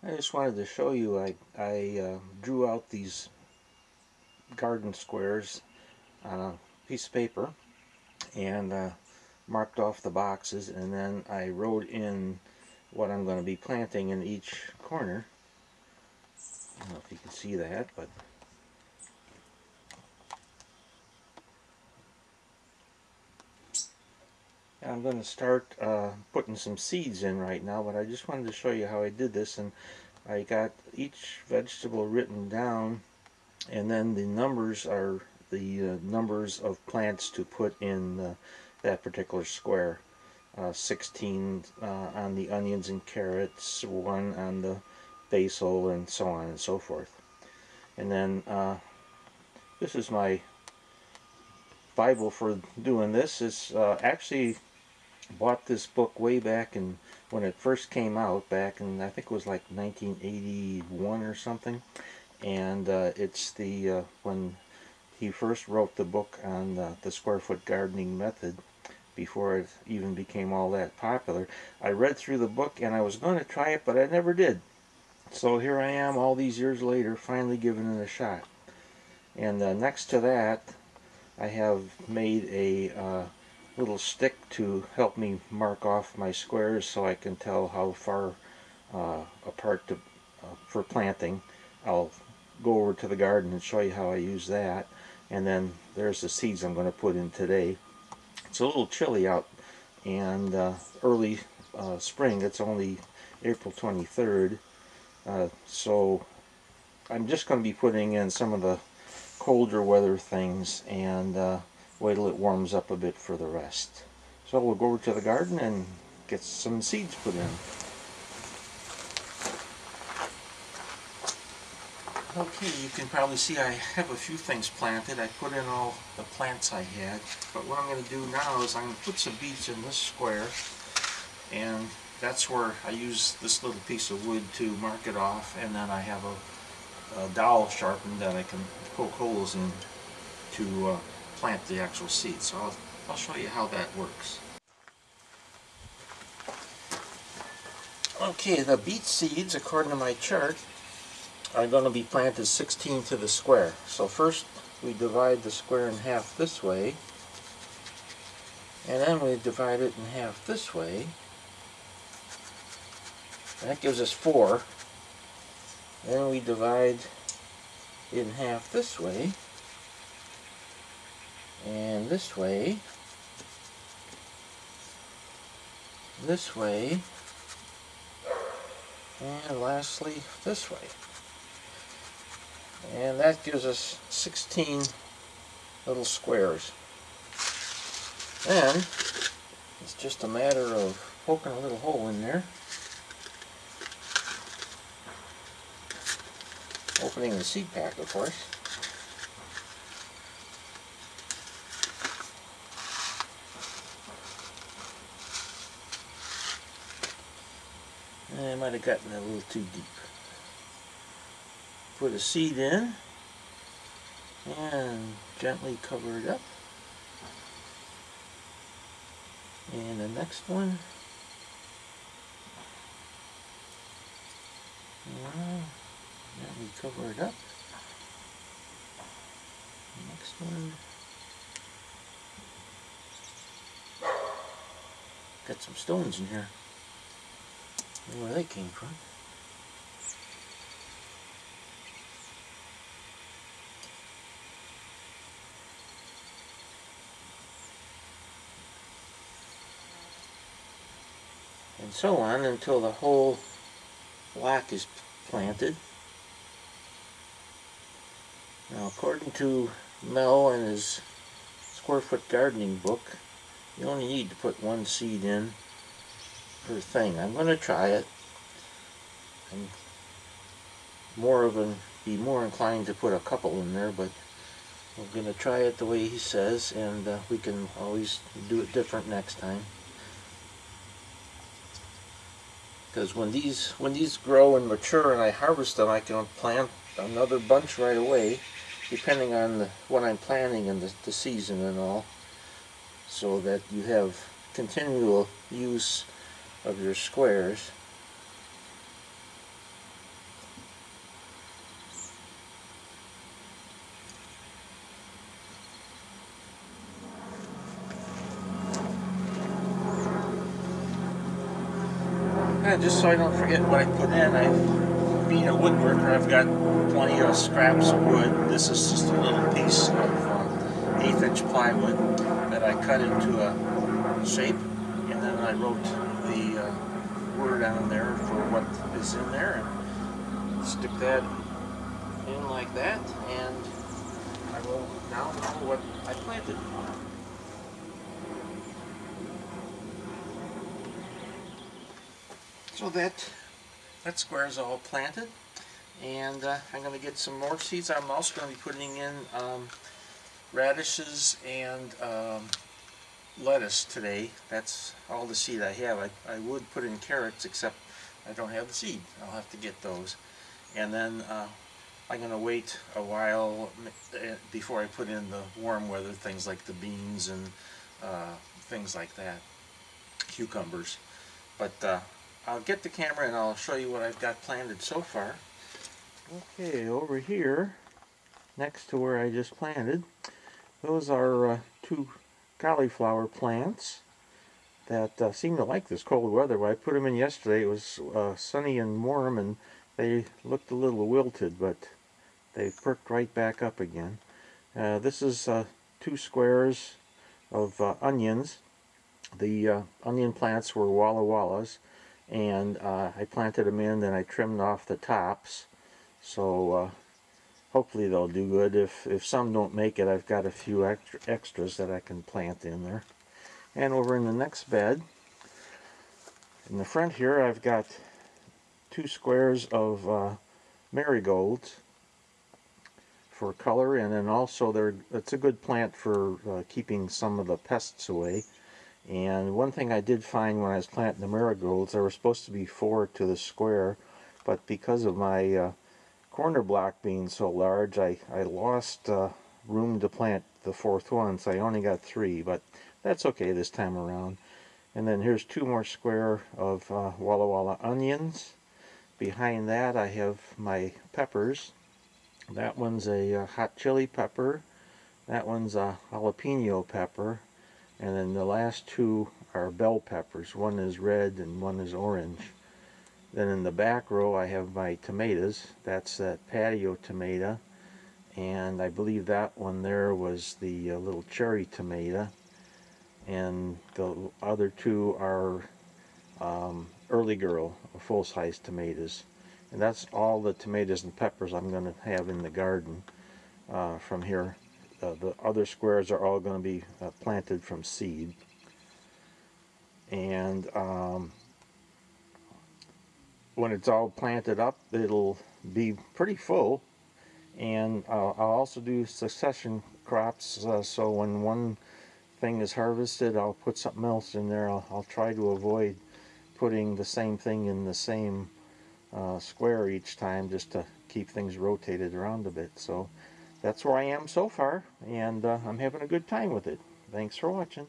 I just wanted to show you I drew out these garden squares on a piece of paper and marked off the boxes, and then I wrote in what I'm going to be planting in each corner. I don't know if you can see that, but I'm going to start putting some seeds in right now, but I just wanted to show you how I did this. And I got each vegetable written down, and then the numbers are the numbers of plants to put in that particular square. 16 on the onions and carrots, 1 on the basil, and so on and so forth. And then this is my Bible for doing this. Is actually bought this book way back in when it first came out, back in I think it was like 1981 or something. And it's the when he first wrote the book on the square foot gardening method, before it even became all that popular. I read through the book and I was going to try it, but I never did. So here I am all these years later, finally giving it a shot. And next to that, I have made a little stick to help me mark off my squares so I can tell how far apart for planting. I'll go over to the garden and show you how I use that. And then there's the seeds I'm going to put in today. It's a little chilly out, and early spring. It's only April 23rd, so I'm just going to be putting in some of the colder weather things and wait till it warms up a bit for the rest. So we'll go over to the garden and get some seeds put in. Okay, you can probably see I have a few things planted. I put in all the plants I had, but what I'm going to do now is I'm going to put some beets in this square, and that's where I use this little piece of wood to mark it off, and then I have a dowel sharpened that I can poke holes in to plant the actual seeds. So I'll show you how that works. Okay, the beet seeds, according to my chart, are going to be planted 16 to the square. So first we divide the square in half this way, and then we divide it in half this way. That gives us 4. Then we divide in half this way, and this way, this way, and lastly this way. And that gives us 16 little squares. Then it's just a matter of poking a little hole in there, opening the seed pack, of course. And I might have gotten a little too deep. Put a seed in and gently cover it up. And the next one, gently cover it up. Next one. Got some stones in here. I don't know where they came from. And so on until the whole block is planted. Now, according to Mel and his square foot gardening book, you only need to put 1 seed in per thing. I'm going to try it. I'm be more inclined to put a couple in there, but we're going to try it the way he says, and we can always do it different next time. Because when these grow and mature and I harvest them, I can plant another bunch right away, depending on what I'm planting and the season and all, so that you have continual use of your squares. Yeah, just so I don't forget what I put in, being a woodworker, I've got plenty of scraps of wood. This is just a little piece of 1/8" plywood that I cut into a shape, and then I wrote the word on there for what is in there, and stick that in like that, and I will now know what I planted. So that square is all planted, and I'm going to get some more seeds. I'm also going to be putting in radishes and lettuce today. That's all the seed I have. I would put in carrots, except I don't have the seed. I'll have to get those. And then I'm going to wait a while before I put in the warm weather things like the beans and things like that, cucumbers. But I'll get the camera and I'll show you what I've got planted so far. Okay, over here, next to where I just planted, those are 2 cauliflower plants that seem to like this cold weather. When I put them in yesterday, it was sunny and warm, and they looked a little wilted, but they perked right back up again. This is 2 squares of onions. The onion plants were Walla Wallas, and I planted them in, then I trimmed off the tops. So hopefully they'll do good. If some don't make it, I've got a few extras that I can plant in there. And over in the next bed, in the front here, I've got 2 squares of marigolds for color, and then also it's a good plant for keeping some of the pests away. And one thing I did find when I was planting the marigolds, there were supposed to be 4 to the square, but because of my corner block being so large, I lost room to plant the 4th one, so I only got 3, but that's okay this time around. And then here's 2 more square of Walla Walla onions. Behind that I have my peppers. That one's a hot chili pepper, that one's a jalapeno pepper, and then the last 2 are bell peppers. One is red and one is orange. Then in the back row I have my tomatoes. That's that patio tomato, and I believe that one there was the little cherry tomato, and the other 2 are Early Girl full-size tomatoes. And that's all the tomatoes and peppers I'm going to have in the garden from here. The other squares are all going to be planted from seed. And when it's all planted up, it'll be pretty full. And I'll also do succession crops, so when one thing is harvested, I'll put something else in there. I'll try to avoid putting the same thing in the same square each time, just to keep things rotated around a bit. So that's where I am so far, and I'm having a good time with it. Thanks for watching.